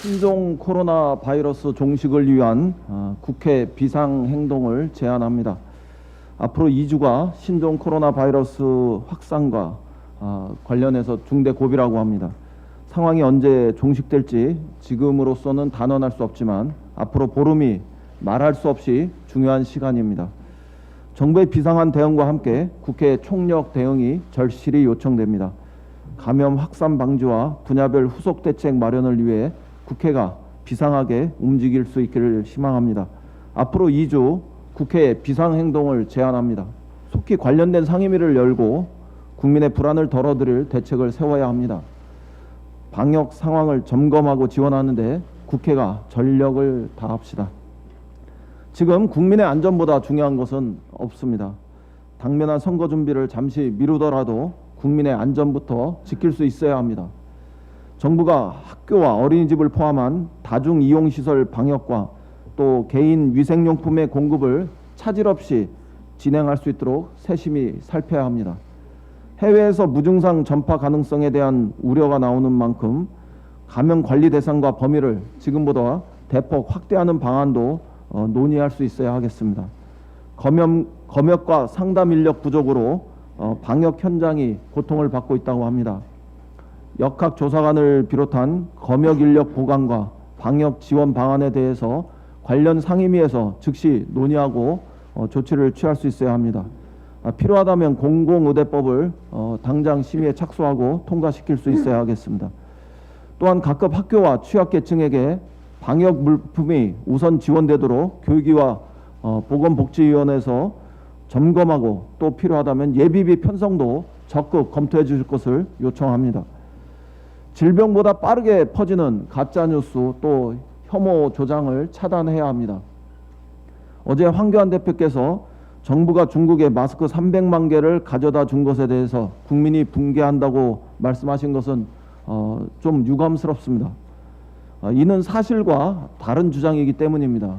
신종 코로나 바이러스 종식을 위한 국회 비상행동을 제안합니다. 앞으로 2주가 신종 코로나 바이러스 확산과 관련해서 중대 고비라고 합니다. 상황이 언제 종식될지 지금으로서는 단언할 수 없지만 앞으로 보름이 말할 수 없이 중요한 시간입니다. 정부의 비상한 대응과 함께 국회 총력 대응이 절실히 요청됩니다. 감염 확산 방지와 분야별 후속 대책 마련을 위해 국회가 비상하게 움직일 수 있기를 희망합니다. 앞으로 2주 국회 비상행동을 제안합니다. 속히 관련된 상임위를 열고 국민의 불안을 덜어드릴 대책을 세워야 합니다. 방역 상황을 점검하고 지원하는 데 국회가 전력을 다합시다. 지금 국민의 안전보다 중요한 것은 없습니다. 당면한 선거 준비를 잠시 미루더라도 국민의 안전부터 지킬 수 있어야 합니다. 정부가 학교와 어린이집을 포함한 다중이용시설 방역과 또 개인 위생용품의 공급을 차질 없이 진행할 수 있도록 세심히 살펴야 합니다. 해외에서 무증상 전파 가능성에 대한 우려가 나오는 만큼 감염 관리 대상과 범위를 지금보다 대폭 확대하는 방안도 논의할 수 있어야 하겠습니다. 검역과 상담 인력 부족으로 방역 현장이 고통을 받고 있다고 합니다. 역학조사관을 비롯한 검역 인력 보강과 방역 지원 방안에 대해서 관련 상임위에서 즉시 논의하고 조치를 취할 수 있어야 합니다. 필요하다면 공공의대법을 당장 심의에 착수하고 통과시킬 수 있어야 하겠습니다. 또한 각급 학교와 취약계층에게 방역 물품이 우선 지원되도록 교육위와 보건복지위원회에서 점검하고 또 필요하다면 예비비 편성도 적극 검토해 주실 것을 요청합니다. 질병보다 빠르게 퍼지는 가짜뉴스 또 혐오 조장을 차단해야 합니다. 어제 황교안 대표께서 정부가 중국에 마스크 300만 개를 가져다 준 것에 대해서 국민이 붕괴한다고 말씀하신 것은 좀 유감스럽습니다. 이는 사실과 다른 주장이기 때문입니다.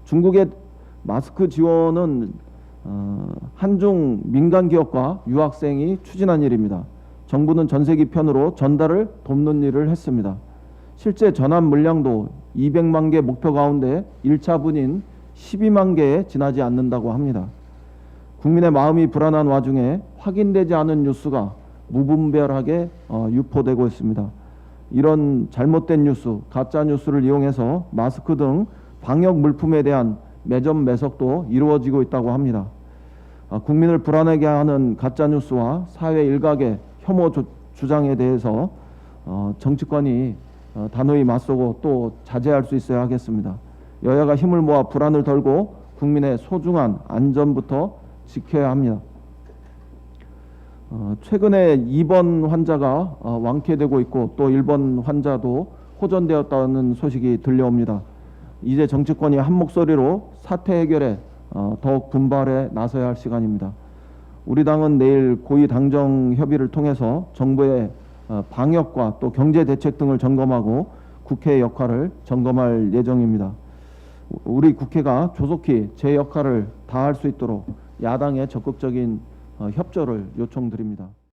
중국의 마스크 지원은 한중 민간 기업과 유학생이 추진한 일입니다. 정부는 전세기 편으로 전달을 돕는 일을 했습니다. 실제 전환 물량도 200만 개 목표 가운데 1차분인 12만 개에 지나지 않는다고 합니다. 국민의 마음이 불안한 와중에 확인되지 않은 뉴스가 무분별하게 유포되고 있습니다. 이런 잘못된 뉴스, 가짜 뉴스를 이용해서 마스크 등 방역 물품에 대한 매점 매석도 이루어지고 있다고 합니다. 국민을 불안하게 하는 가짜 뉴스와 사회 일각의 혐오 주장에 대해서 정치권이 단호히 맞서고 또 자제할 수 있어야 하겠습니다. 여야가 힘을 모아 불안을 덜고 국민의 소중한 안전부터 지켜야 합니다. 최근에 입원 환자가 완쾌되고 있고 또 일본 환자도 호전되었다는 소식이 들려옵니다. 이제 정치권이 한 목소리로 사태 해결에 더욱 분발해 나서야 할 시간입니다. 우리 당은 내일 고위 당정 협의를 통해서 정부의 방역과 또 경제 대책 등을 점검하고 국회의 역할을 점검할 예정입니다. 우리 국회가 조속히 제 역할을 다할 수 있도록 야당의 적극적인 협조를 요청드립니다.